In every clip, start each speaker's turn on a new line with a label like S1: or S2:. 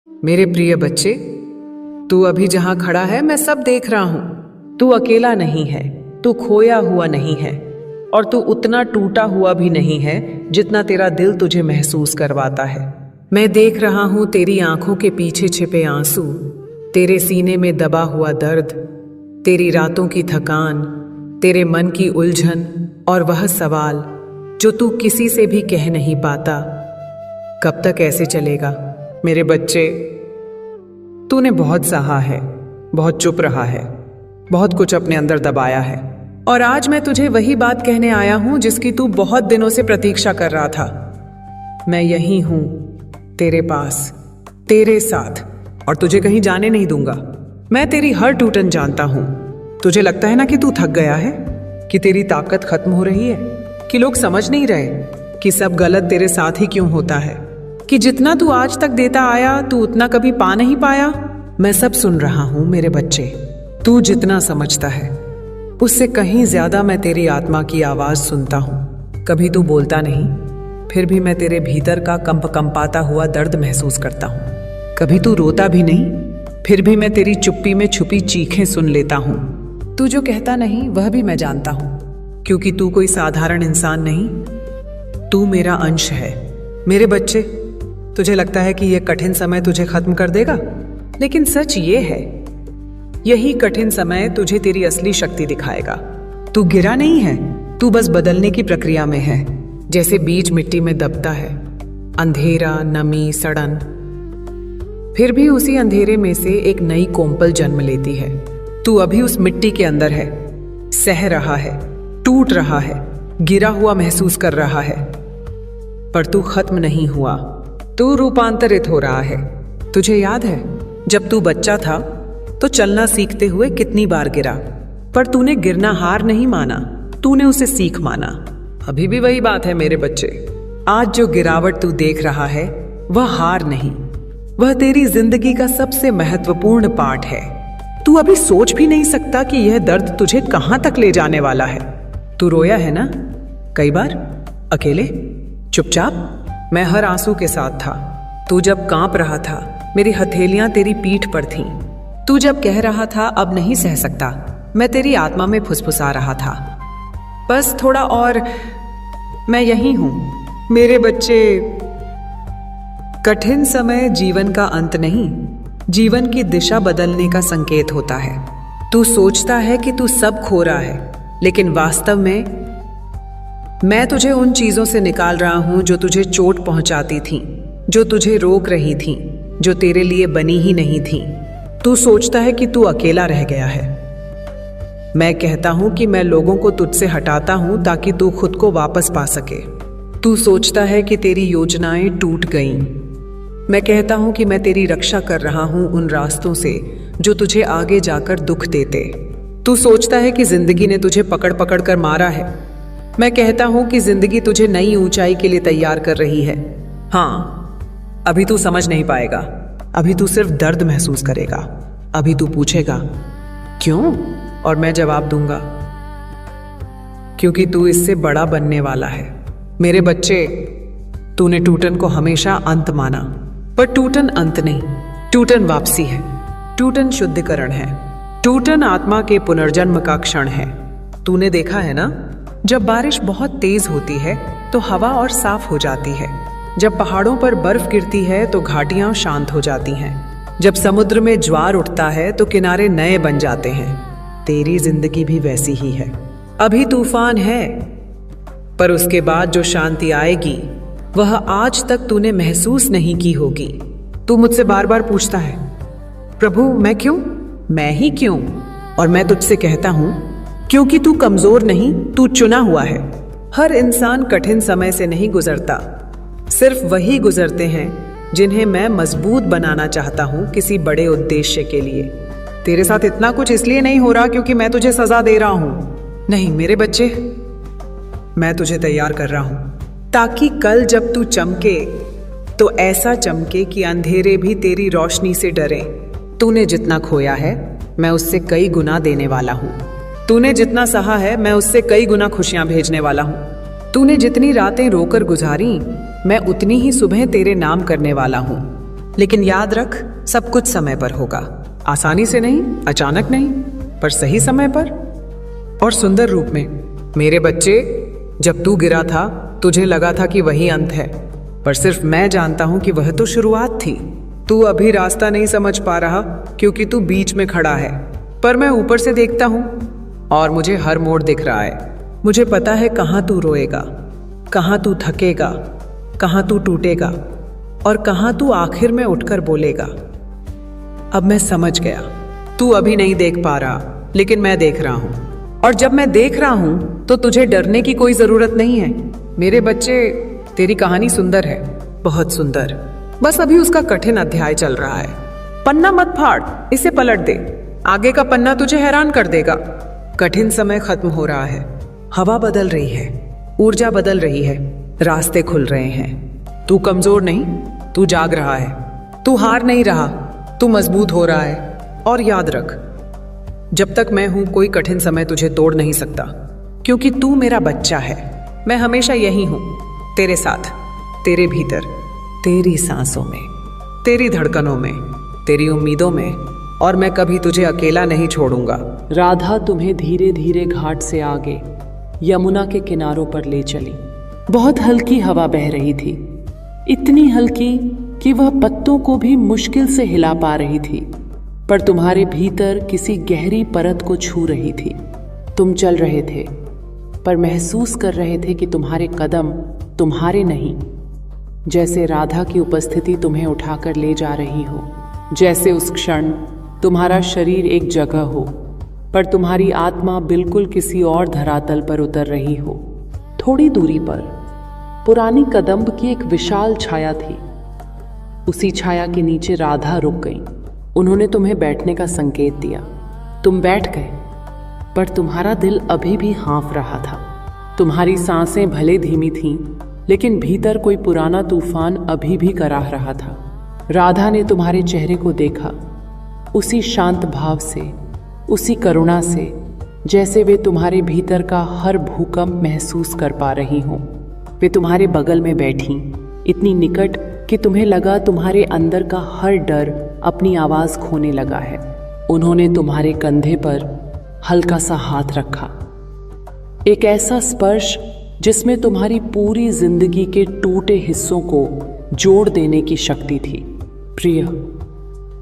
S1: मेरे प्रिय बच्चे, तू अभी जहां खड़ा है मैं सब देख रहा हूं। तू अकेला नहीं है, तू खोया हुआ नहीं है और तू उतना टूटा हुआ भी नहीं है जितना तेरा दिल तुझे महसूस करवाता है। मैं देख रहा हूं तेरी आंखों के पीछे छिपे आंसू, तेरे सीने में दबा हुआ दर्द, तेरी रातों की थकान, तेरे मन की उलझन और वह सवाल जो तू किसी से भी कह नहीं पाता, कब तक ऐसे चलेगा? मेरे बच्चे, तूने बहुत सहा है, बहुत चुप रहा है, बहुत कुछ अपने अंदर दबाया है और आज मैं तुझे वही बात कहने आया हूं जिसकी तू बहुत दिनों से प्रतीक्षा कर रहा था। मैं यहीं हूं, तेरे पास, तेरे साथ, और तुझे कहीं जाने नहीं दूंगा। मैं तेरी हर टूटन जानता हूं। तुझे लगता है ना कि तू थक गया है, कि तेरी ताकत खत्म हो रही है, कि लोग समझ नहीं रहे कि सब गलत तेरे साथ ही क्यों होता है, कि जितना तू आज तक देता आया तू उतना कभी पा नहीं पाया। मैं सब सुन रहा हूं मेरे बच्चे। तू जितना समझता है उससे कहीं ज्यादा मैं तेरी आत्मा की आवाज सुनता हूं। कभी तू बोलता नहीं, फिर भी मैं तेरे भीतर का कंपाता हुआ दर्द महसूस करता हूं। कभी तू रोता भी नहीं, फिर भी मैं तेरी चुप्पी में छुपी चीखें सुन लेता हूं। तू जो कहता नहीं वह भी मैं जानता हूं, क्योंकि तू कोई साधारण इंसान नहीं, तू मेरा अंश है। मेरे बच्चे, तुझे लगता है कि यह कठिन समय तुझे खत्म कर देगा, लेकिन सच ये है, यही कठिन समय तुझे तेरी असली शक्ति दिखाएगा। तू गिरा नहीं है, तू बस बदलने की प्रक्रिया में है। जैसे बीज मिट्टी में दबता है, अंधेरा, नमी, सड़न, फिर भी उसी अंधेरे में से एक नई कोम्पल जन्म लेती है। तू अभी उस मिट्टी के अंदर है, सह रहा है, टूट रहा है, गिरा हुआ महसूस कर रहा है, पर तू खत्म नहीं हुआ, तू रूपांतरित हो रहा है। तुझे याद है जब तू बच्चा था तो चलना सीखते हुए कितनी बार गिरा, पर तूने गिरना हार नहीं माना, तूने उसे सीख माना। अभी भी वही बात है मेरे बच्चे। आज जो गिरावट तू देख रहा है वह हार नहीं, वह तेरी जिंदगी का सबसे महत्वपूर्ण पार्ट है। तू अभी सोच भी नहीं सकता कि यह दर्द तुझे कहां तक ले जाने वाला है। तू रोया है ना कई बार, अकेले, चुपचाप। मैं हर आंसू के साथ था। तू जब कांप रहा था, मेरी हथेलियां तेरी पीठ पर थीं। तू जब कह रहा था अब नहीं सह सकता, मैं तेरी आत्मा में फुसफुसा रहा था, बस थोड़ा और। मैं यहीं हूं मेरे बच्चे। कठिन समय जीवन का अंत नहीं, जीवन की दिशा बदलने का संकेत होता है। तू सोचता है कि तू सब खो रहा है, लेकिन वास्तव में मैं तुझे उन चीजों से निकाल रहा हूं जो तुझे चोट पहुंचाती थीं, जो तुझे रोक रही थीं, जो तेरे लिए बनी ही नहीं थीं। तू सोचता है कि तू अकेला रह गया है। मैं कहता हूं कि मैं लोगों को तुझसे हटाता हूं ताकि तू खुद को वापस पा सके। तू सोचता है कि तेरी योजनाएं टूट गईं। मैं कहता हूं कि मैं तेरी रक्षा कर रहा हूं उन रास्तों से जो तुझे आगे जाकर दुख देते। तू सोचता है कि जिंदगी ने तुझे पकड़ पकड़ कर मारा है। मैं कहता हूं कि जिंदगी तुझे नई ऊंचाई के लिए तैयार कर रही है। हाँ, अभी तू समझ नहीं पाएगा, अभी तू सिर्फ दर्द महसूस करेगा। अभी तू पूछेगा क्यों, और मैं जवाब दूंगा क्योंकि तू इससे बड़ा बनने वाला है। मेरे बच्चे, तूने टूटन को हमेशा अंत माना, पर टूटन अंत नहीं, टूटन वापसी है, टूटन शुद्धिकरण है, टूटन आत्मा के पुनर्जन्म का क्षण है। तूने देखा है ना, जब बारिश बहुत तेज होती है तो हवा और साफ हो जाती है। जब पहाड़ों पर बर्फ गिरती है तो घाटियां शांत हो जाती हैं। जब समुद्र में ज्वार उठता है तो किनारे नए बन जाते हैं। तेरी जिंदगी भी वैसी ही है। अभी तूफान है, पर उसके बाद जो शांति आएगी वह आज तक तूने महसूस नहीं की होगी। तू मुझसे बार बार पूछता है, प्रभु मैं क्यों, मैं ही क्यों? और मैं तुझसे कहता हूं, क्योंकि तू कमजोर नहीं, तू चुना हुआ है। हर इंसान कठिन समय से नहीं गुजरता, सिर्फ वही गुजरते हैं जिन्हें मैं मजबूत बनाना चाहता हूं किसी बड़े उद्देश्य के लिए। तेरे साथ इतना कुछ इसलिए नहीं हो रहा क्योंकि मैं तुझे सजा दे रहा हूं। नहीं मेरे बच्चे, मैं तुझे तैयार कर रहा हूं ताकि कल जब तू चमके तो ऐसा चमके कि अंधेरे भी तेरी रोशनी से डरे। तूने जितना खोया है मैं उससे कई गुना देने वाला हूं। तूने जितना सहा है मैं उससे कई गुना खुशियां भेजने वाला हूं। तूने जितनी रातें रोकर गुजारी मैं उतनी ही सुबह तेरे नाम करने वाला हूं। लेकिन याद रख, सब कुछ समय पर होगा। आसानी से नहीं, अचानक नहीं, पर सही समय पर और सुंदर रूप में। मेरे बच्चे, जब तू गिरा था तुझे लगा था कि वही अंत है, पर सिर्फ मैं जानता हूं कि वह तो शुरुआत थी। तू अभी रास्ता नहीं समझ पा रहा क्योंकि तू बीच में खड़ा है, पर मैं ऊपर से देखता हूं और मुझे हर मोड़ दिख रहा है। मुझे पता है कहां तू रोएगा, कहां तू थकेगा, कहां तू टूटेगा और कहां तू आखिर में उठकर बोलेगा, अब मैं समझ गया। तू अभी नहीं देख पा रहा, लेकिन मैं देख रहा हूं, और जब मैं देख रहा हूं तो तुझे डरने की कोई जरूरत नहीं है। मेरे बच्चे, तेरी कहानी सुंदर है, बहुत सुंदर, बस अभी उसका कठिन अध्याय चल रहा है। पन्ना मत फाड़, इसे पलट दे, आगे का पन्ना तुझे हैरान कर देगा। कठिन समय खत्म हो रहा है, हवा बदल रही है, ऊर्जा बदल रही है, रास्ते खुल रहे हैं। तू कमजोर नहीं, तू जाग रहा है, तू हार नहीं रहा, तू मजबूत हो रहा है। और याद रख, जब तक मैं हूं कोई कठिन समय तुझे तोड़ नहीं सकता, क्योंकि तू मेरा बच्चा है। मैं हमेशा यही हूं, तेरे साथ, तेरे भीतर, तेरी सांसों में, तेरी धड़कनों में, तेरी उम्मीदों में, और मैं कभी तुझे अकेला नहीं छोड़ूंगा।
S2: राधा तुम्हें धीरे धीरे घाट से आगे यमुना के किनारों पर ले चली। बहुत हल्की हवा बह रही थी, इतनी हल्की कि वह पत्तों को भी मुश्किल से हिला पा रही थी, पर तुम्हारे भीतर किसी गहरी परत को छू रही थी। तुम चल रहे थे, पर महसूस कर रहे थे कि तुम्हारे कदम तुम्हारे नहीं, जैसे राधा की उपस्थिति तुम्हें उठाकर ले जा रही हो, जैसे उस क्षण तुम्हारा शरीर एक जगह हो, पर तुम्हारी आत्मा बिल्कुल किसी और धरातल पर उतर रही हो। थोड़ी दूरी पर पुरानी कदम्ब की एक विशाल छाया थी। उसी छाया के नीचे राधा रुक गई। उन्होंने तुम्हें बैठने का संकेत दिया। तुम बैठ गए, पर तुम्हारा दिल अभी भी हाँफ रहा था। तुम्हारी सांसें भले धीमी थीं, लेकिन भीतर कोई पुराना तूफान अभी भी कराह रहा था। राधा ने तुम्हारे चेहरे को देखा, उसी शांत भाव से, उसी करुणा से, जैसे वे तुम्हारे भीतर का हर भूकंप महसूस कर पा रही हों। वे तुम्हारे बगल में बैठीं, इतनी निकट कि तुम्हें लगा तुम्हारे अंदर का हर डर अपनी आवाज़ खोने लगा है। उन्होंने तुम्हारे कंधे पर हल्का सा हाथ रखा, एक ऐसा स्पर्श जिसमें तुम्हारी पूरी जिंदगी के टूटे हिस्सों को जोड़ देने की शक्ति थी। प्रिय,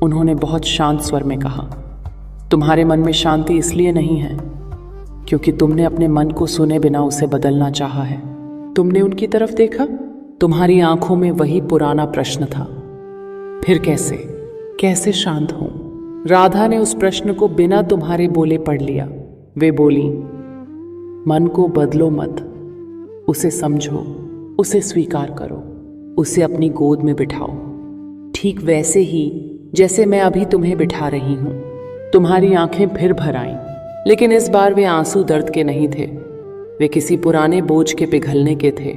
S2: उन्होंने बहुत शांत स्वर में कहा, तुम्हारे मन में शांति इसलिए नहीं है क्योंकि तुमने अपने मन को सुने बिना उसे बदलना चाहा है। तुमने उनकी तरफ देखा, तुम्हारी आंखों में वही पुराना प्रश्न था, फिर कैसे शांत हूं? राधा ने उस प्रश्न को बिना तुम्हारे बोले पढ़ लिया। वे बोली, मन को बदलो मत, उसे समझो, उसे स्वीकार करो, उसे अपनी गोद में बिठाओ, ठीक वैसे ही जैसे मैं अभी तुम्हें बिठा रही हूं। तुम्हारी आंखें फिर भर आईं, लेकिन इस बार वे आंसू दर्द के नहीं थे, वे किसी पुराने बोझ के पिघलने के थे।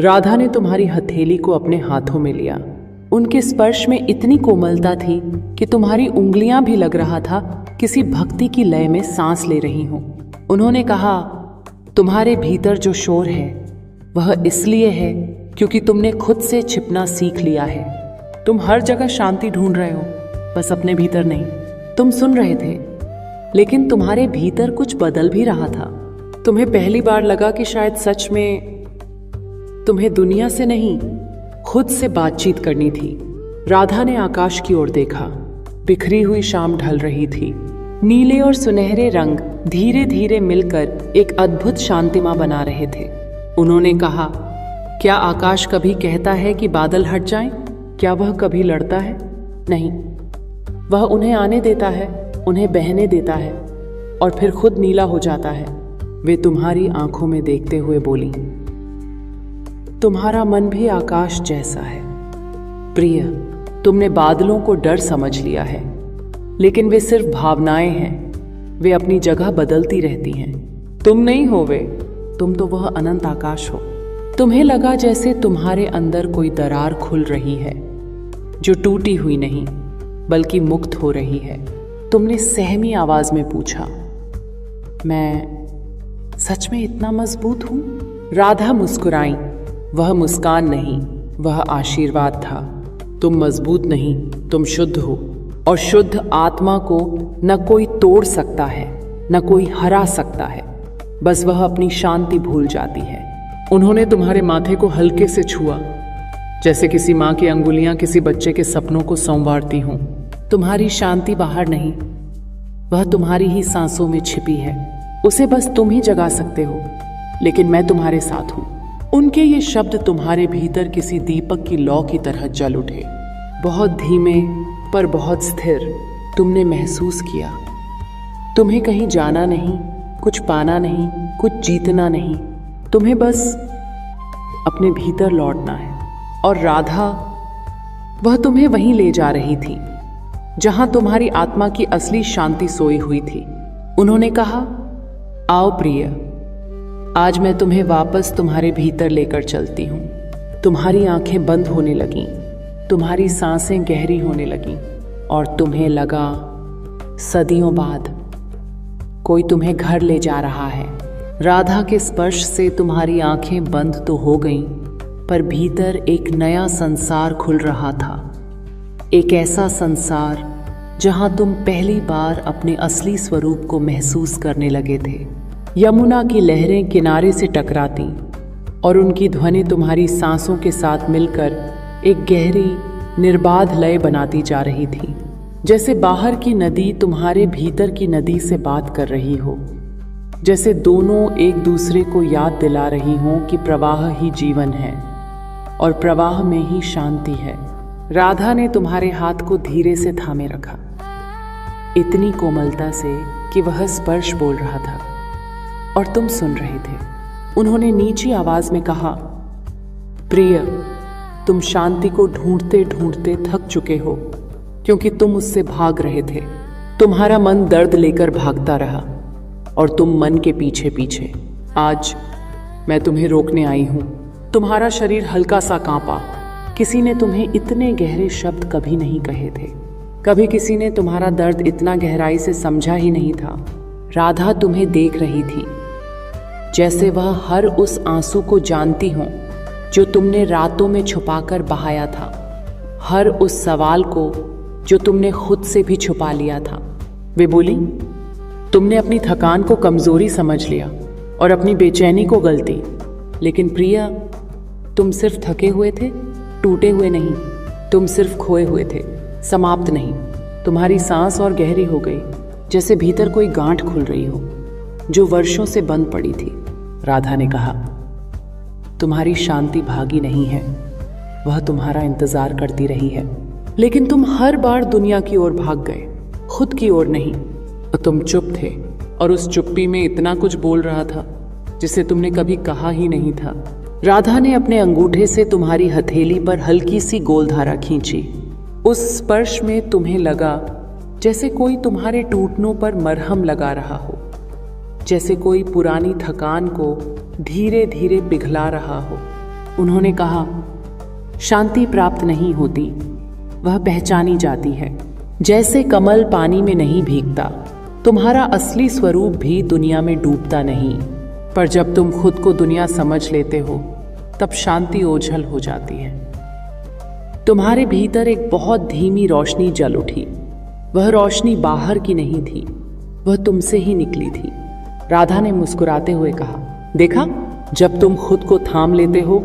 S2: राधा ने तुम्हारी हथेली को अपने हाथों में लिया। उनके स्पर्श में इतनी कोमलता थी कि तुम्हारी उंगलियां भी लग रहा था किसी भक्ति की लय में सांस ले रही हों। उन्होंने कहा, तुम्हारे भीतर जो शोर है वह इसलिए है क्योंकि तुमने खुद से छिपना सीख लिया है। तुम हर जगह शांति ढूंढ रहे हो, बस अपने भीतर नहीं। तुम सुन रहे थे, लेकिन तुम्हारे भीतर कुछ बदल भी रहा था। तुम्हें पहली बार लगा कि शायद सच में तुम्हें दुनिया से नहीं, खुद से बातचीत करनी थी। राधा ने आकाश की ओर देखा। बिखरी हुई शाम ढल रही थी। नीले और सुनहरे रंग धीरे धीरे मिलकर एक अद्भुत शांतिमा बना रहे थे। उन्होंने कहा, क्या आकाश कभी कहता है कि बादल हट जाएं? क्या वह कभी लड़ता है? नहीं, वह उन्हें आने देता है, उन्हें बहने देता है और फिर खुद नीला हो जाता है। वे तुम्हारी आंखों में देखते हुए बोली, तुम्हारा मन भी आकाश जैसा है। प्रिय, तुमने बादलों को डर समझ लिया है, लेकिन वे सिर्फ भावनाएं हैं। वे अपनी जगह बदलती रहती हैं। तुम नहीं हो वे, तुम तो वह अनंत आकाश हो। तुम्हें लगा जैसे तुम्हारे अंदर कोई दरार खुल रही है, जो टूटी हुई नहीं बल्कि मुक्त हो रही है। तुमने सहमी आवाज में पूछा, मैं सच में इतना मजबूत हूं? राधा मुस्कुराई। वह मुस्कान नहीं, वह आशीर्वाद था। तुम मजबूत नहीं, तुम शुद्ध हो, और शुद्ध आत्मा को न कोई तोड़ सकता है, न कोई हरा सकता है। बस वह अपनी शांति भूल जाती है। उन्होंने तुम्हारे माथे को हल्के से छुआ, जैसे किसी माँ की अंगुलियां किसी बच्चे के सपनों को संवारती हों। तुम्हारी शांति बाहर नहीं, वह तुम्हारी ही सांसों में छिपी है। उसे बस तुम ही जगा सकते हो, लेकिन मैं तुम्हारे साथ हूं। उनके ये शब्द तुम्हारे भीतर किसी दीपक की लौ की तरह जल उठे। बहुत धीमे पर बहुत स्थिर तुमने महसूस किया। तुम्हें कहीं जाना नहीं, कुछ पाना नहीं, कुछ जीतना नहीं, तुम्हें बस अपने भीतर लौटना है। और राधा, वह तुम्हें वहीं ले जा रही थी जहां तुम्हारी आत्मा की असली शांति सोई हुई थी। उन्होंने कहा, आओ प्रिय, आज मैं तुम्हें वापस तुम्हारे भीतर लेकर चलती हूँ। तुम्हारी आंखें बंद होने लगीं, तुम्हारी सांसें गहरी होने लगीं, और तुम्हें लगा सदियों बाद कोई तुम्हें घर ले जा रहा है। राधा के स्पर्श से तुम्हारी आंखें बंद तो हो गईं, पर भीतर एक नया संसार खुल रहा था। एक ऐसा संसार जहां तुम पहली बार अपने असली स्वरूप को महसूस करने लगे थे। यमुना की लहरें किनारे से टकराती और उनकी ध्वनि तुम्हारी सांसों के साथ मिलकर एक गहरी निर्बाध लय बनाती जा रही थी, जैसे बाहर की नदी तुम्हारे भीतर की नदी से बात कर रही हो, जैसे दोनों एक दूसरे को याद दिला रही हों कि प्रवाह ही जीवन है और प्रवाह में ही शांति है। राधा ने तुम्हारे हाथ को धीरे से थामे रखा, इतनी कोमलता से कि वह स्पर्श बोल रहा था और तुम सुन रहे थे। उन्होंने नीची आवाज में कहा, प्रिय, तुम शांति को ढूंढते ढूंढते थक चुके हो, क्योंकि तुम उससे भाग रहे थे। तुम्हारा मन दर्द लेकर भागता रहा और तुम मन के पीछे पीछे। आज मैं तुम्हें रोकने आई हूं। तुम्हारा शरीर हल्का सा कांपा। किसी ने तुम्हें इतने गहरे शब्द कभी नहीं कहे थे। कभी किसी ने तुम्हारा दर्द इतना गहराई से समझा ही नहीं था। राधा तुम्हें देख रही थी, जैसे वह हर उस आंसू को जानती हो जो तुमने रातों में छुपाकर बहाया था, हर उस सवाल को जो तुमने खुद से भी छुपा लिया था। वे बोली, तुमने अपनी थकान को कमजोरी समझ लिया और अपनी बेचैनी को गलती। लेकिन प्रिया, तुम सिर्फ थके हुए थे, टूटे हुए नहीं। तुम सिर्फ खोए हुए थे, समाप्त नहीं। तुम्हारी सांस और गहरी हो गई, जैसे भीतर कोई गांठ खुल रही हो जो वर्षों से बंद पड़ी थी। राधा ने कहा, तुम्हारी शांति भागी नहीं है, वह तुम्हारा इंतजार करती रही है। लेकिन तुम हर बार दुनिया की ओर भाग गए, खुद की ओर नहीं। तो तुम चुप थे और उस चुप्पी में इतना कुछ बोल रहा था जिसे तुमने कभी कहा ही नहीं था। राधा ने अपने अंगूठे से तुम्हारी हथेली पर हल्की सी गोलधारा खींची। उस स्पर्श में तुम्हें लगा जैसे कोई तुम्हारे टूटनों पर मरहम लगा रहा हो, जैसे कोई पुरानी थकान को धीरे धीरे पिघला रहा हो। उन्होंने कहा, शांति प्राप्त नहीं होती, वह पहचानी जाती है। जैसे कमल पानी में नहीं भीगता, तुम्हारा असली स्वरूप भी दुनिया में डूबता नहीं। पर जब तुम खुद को दुनिया समझ लेते हो, तब शांति ओझल हो जाती है। तुम्हारे भीतर एक बहुत धीमी रोशनी जल उठी। वह रोशनी बाहर की नहीं थी, वह तुमसे ही निकली थी। राधा ने मुस्कुराते हुए कहा, देखा, जब तुम खुद को थाम लेते हो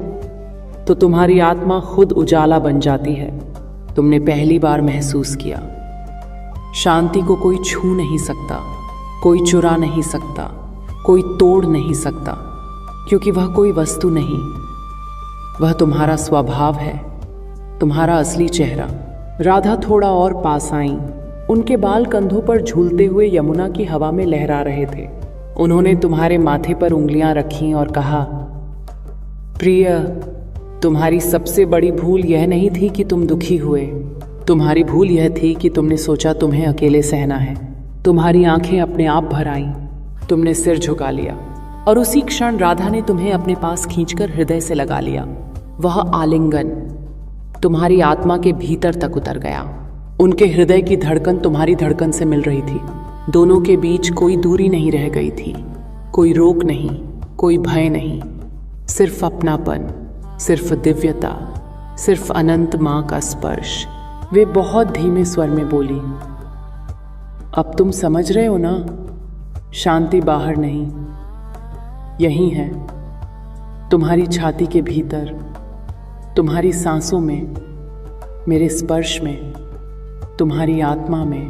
S2: तो तुम्हारी आत्मा खुद उजाला बन जाती है। तुमने पहली बार महसूस किया, शांति को कोई छू नहीं सकता, कोई चुरा नहीं सकता, कोई तोड़ नहीं सकता, क्योंकि वह कोई वस्तु नहीं, वह तुम्हारा स्वभाव है, तुम्हारा असली चेहरा। राधा थोड़ा और पास आईं। उनके बाल कंधों पर झूलते हुए यमुना की हवा में लहरा रहे थे। उन्होंने तुम्हारे माथे पर उंगलियां रखीं और कहा, प्रिय, तुम्हारी सबसे बड़ी भूल यह नहीं थी कि तुम दुखी हुए। तुम्हारी भूल यह थी कि तुमने सोचा तुम्हें अकेले सहना है। तुम्हारी आंखें अपने आप भर आईं, तुमने सिर झुका लिया और उसी क्षण राधा ने तुम्हें अपने पास खींचकर हृदय से लगा लिया। वह आलिंगन तुम्हारी आत्मा के भीतर तक उतर गया। उनके हृदय की धड़कन तुम्हारी धड़कन से मिल रही थी। दोनों के बीच कोई दूरी नहीं रह गई थी, कोई रोक नहीं, कोई भय नहीं, सिर्फ अपनापन, सिर्फ दिव्यता, सिर्फ अनंत माँ का स्पर्श। वे बहुत धीमे स्वर में बोली, अब तुम समझ रहे हो ना, शांति बाहर नहीं, यहीं है, तुम्हारी छाती के भीतर, तुम्हारी सांसों में, मेरे स्पर्श में, तुम्हारी आत्मा में।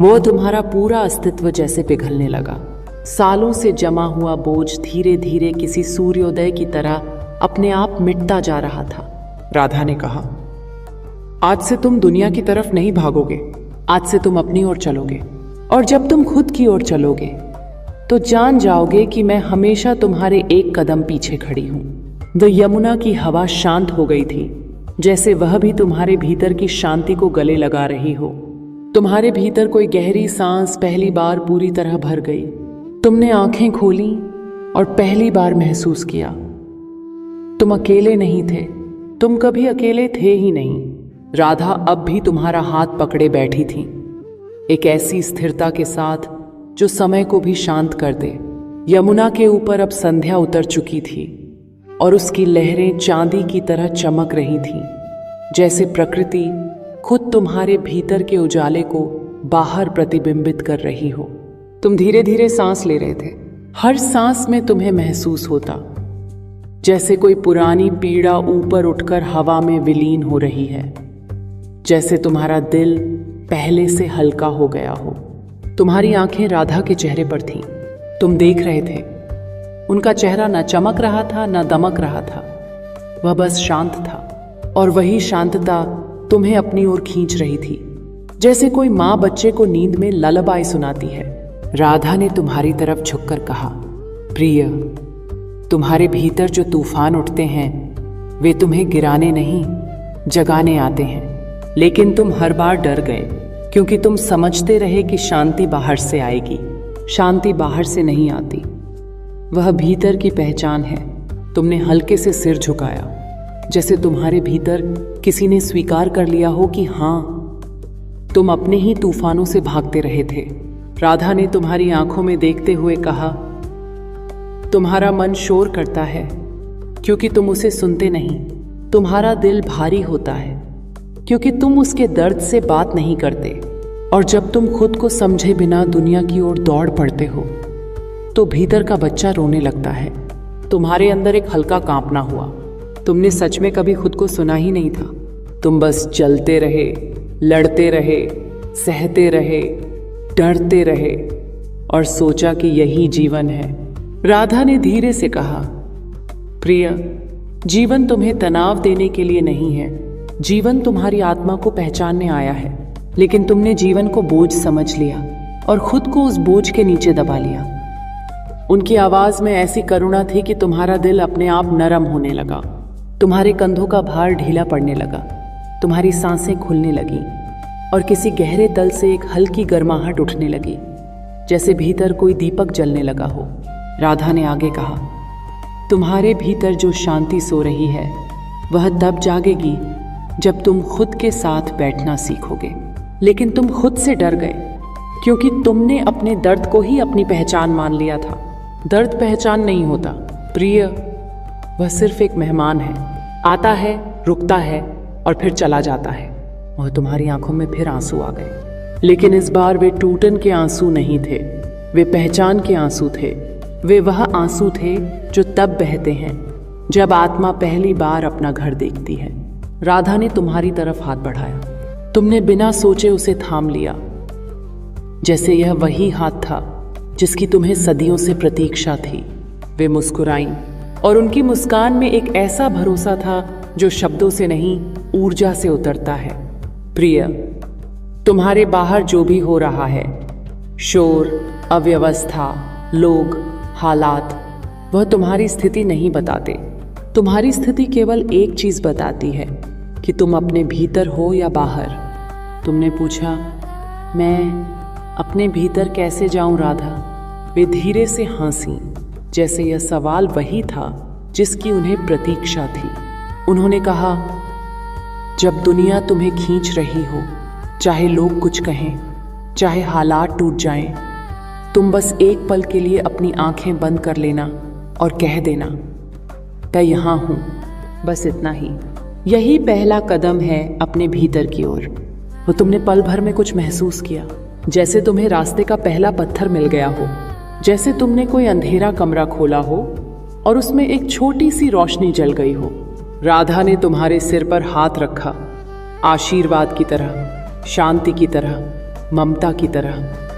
S2: वो तुम्हारा पूरा अस्तित्व जैसे पिघलने लगा। सालों से जमा हुआ बोझ धीरे धीरे किसी सूर्योदय की तरह अपने आप मिटता जा रहा था।
S1: राधा ने कहा, आज से तुम दुनिया की तरफ नहीं भागोगे,
S2: आज से तुम अपनी ओर चलोगे, और जब तुम खुद की ओर चलोगे तो जान जाओगे कि मैं हमेशा तुम्हारे एक कदम पीछे खड़ी हूं। द यमुना की हवा शांत हो गई थी, जैसे वह भी तुम्हारे भीतर की शांति को गले लगा रही हो। तुम्हारे भीतर कोई गहरी सांस पहली बार पूरी तरह भर गई। तुमने आंखें खोली और पहली बार महसूस किया तुम अकेले नहीं थे। तुम कभी अकेले थे ही नहीं। राधा अब भी तुम्हारा हाथ पकड़े बैठी थी, एक ऐसी स्थिरता के साथ जो समय को भी शांत कर दे। यमुना के ऊपर अब संध्या उतर चुकी थी और उसकी लहरें चांदी की तरह चमक रही थीं, जैसे प्रकृति खुद तुम्हारे भीतर के उजाले को बाहर प्रतिबिंबित कर रही हो। तुम धीरे धीरे सांस ले रहे थे। हर सांस में तुम्हें महसूस होता जैसे कोई पुरानी पीड़ा ऊपर उठकर हवा में विलीन हो रही है, जैसे तुम्हारा दिल पहले से हल्का हो गया हो। तुम्हारी आंखें राधा के चेहरे पर थीं। तुम देख रहे थे। उनका चेहरा न चमक रहा था न दमक रहा था, वह बस शांत था, और वही शांतता तुम्हें अपनी ओर खींच रही थी, जैसे कोई माँ बच्चे को नींद में ललबाई सुनाती है। राधा ने तुम्हारी तरफ झुककर कहा, प्रिय, तुम्हारे भीतर जो तूफान उठते हैं वे तुम्हें गिराने नहीं, जगाने आते हैं। लेकिन तुम हर बार डर गए, क्योंकि तुम समझते रहे कि शांति बाहर से आएगी। शांति बाहर से नहीं आती, वह भीतर की पहचान है। तुमने हल्के से सिर झुकाया, जैसे तुम्हारे भीतर किसी ने स्वीकार कर लिया हो कि हाँ, तुम अपने ही तूफानों से भागते रहे थे। राधा ने तुम्हारी आंखों में देखते हुए कहा, तुम्हारा मन शोर करता है क्योंकि तुम उसे सुनते नहीं। तुम्हारा दिल भारी होता है क्योंकि तुम उसके दर्द से बात नहीं करते। और जब तुम खुद को समझे बिना दुनिया की ओर दौड़ पड़ते हो तो भीतर का बच्चा रोने लगता है। तुम्हारे अंदर एक हल्का कांपना हुआ। तुमने सच में कभी खुद को सुना ही नहीं था। तुम बस चलते रहे, लड़ते रहे, सहते रहे, डरते रहे और सोचा कि यही जीवन है। राधा ने धीरे से कहा, प्रिय, जीवन तुम्हें तनाव देने के लिए नहीं है। जीवन तुम्हारी आत्मा को पहचानने आया है। लेकिन तुमने जीवन को बोझ समझ लिया और खुद को उस बोझ के नीचे दबा लिया। उनकी आवाज में ऐसी करुणा थी कि तुम्हारा दिल अपने आप नरम होने लगा। तुम्हारे कंधों का भार ढीला पड़ने लगा, तुम्हारी सांसें खुलने लगी और किसी गहरे तल से एक हल्की गर्माहट उठने लगी, जैसे भीतर कोई दीपक जलने लगा हो। राधा ने आगे कहा, तुम्हारे भीतर जो शांति सो रही है वह तब जागेगी जब तुम खुद के साथ बैठना सीखोगे। लेकिन तुम खुद से डर गए क्योंकि तुमने अपने दर्द को ही अपनी पहचान मान लिया था। दर्द पहचान नहीं होता प्रिय, वह सिर्फ एक मेहमान है, आता है, रुकता है और फिर चला जाता है। और तुम्हारी आंखों में फिर आंसू आ गए, लेकिन इस बार वे टूटन के आंसू नहीं थे, वे पहचान के आंसू थे। वे वह आंसू थे जो तब बहते हैं जब आत्मा पहली बार अपना घर देखती है। राधा ने तुम्हारी तरफ हाथ बढ़ाया। तुमने बिना सोचे उसे थाम लिया, जैसे यह वही हाथ था जिसकी तुम्हें सदियों से प्रतीक्षा थी। वे मुस्कुराईं और उनकी मुस्कान में एक ऐसा भरोसा था जो शब्दों से नहीं, ऊर्जा से उतरता है। प्रिय, तुम्हारे बाहर जो भी हो रहा है, शोर, अव्यवस्था, लोग, हालात, वह तुम्हारी स्थिति नहीं बताते। तुम्हारी स्थिति केवल एक चीज बताती है कि तुम अपने भीतर हो या बाहर। तुमने पूछा, मैं अपने भीतर कैसे जाऊं राधा? वे धीरे से हंसी, जैसे यह सवाल वही था जिसकी उन्हें प्रतीक्षा थी। उन्होंने कहा, जब दुनिया तुम्हें खींच रही हो, चाहे लोग कुछ कहें, चाहे हालात टूट जाएं, तुम बस एक पल के लिए अपनी आंखें बंद कर लेना और कह देना, मैं यहाँ हूँ, बस इतना ही। यही पहला कदम है अपने भीतर की ओर। वो तुमने पल भर में कुछ महसूस किया, जैसे तुम्हें रास्ते का पहला पत्थर मिल गया हो, जैसे तुमने कोई अंधेरा कमरा खोला हो और उसमें एक छोटी सी रोशनी जल गई हो। राधा ने तुम्हारे सिर पर हाथ रखा, आशीर्वाद की तरह, शांति की तरह, ममता की तरह।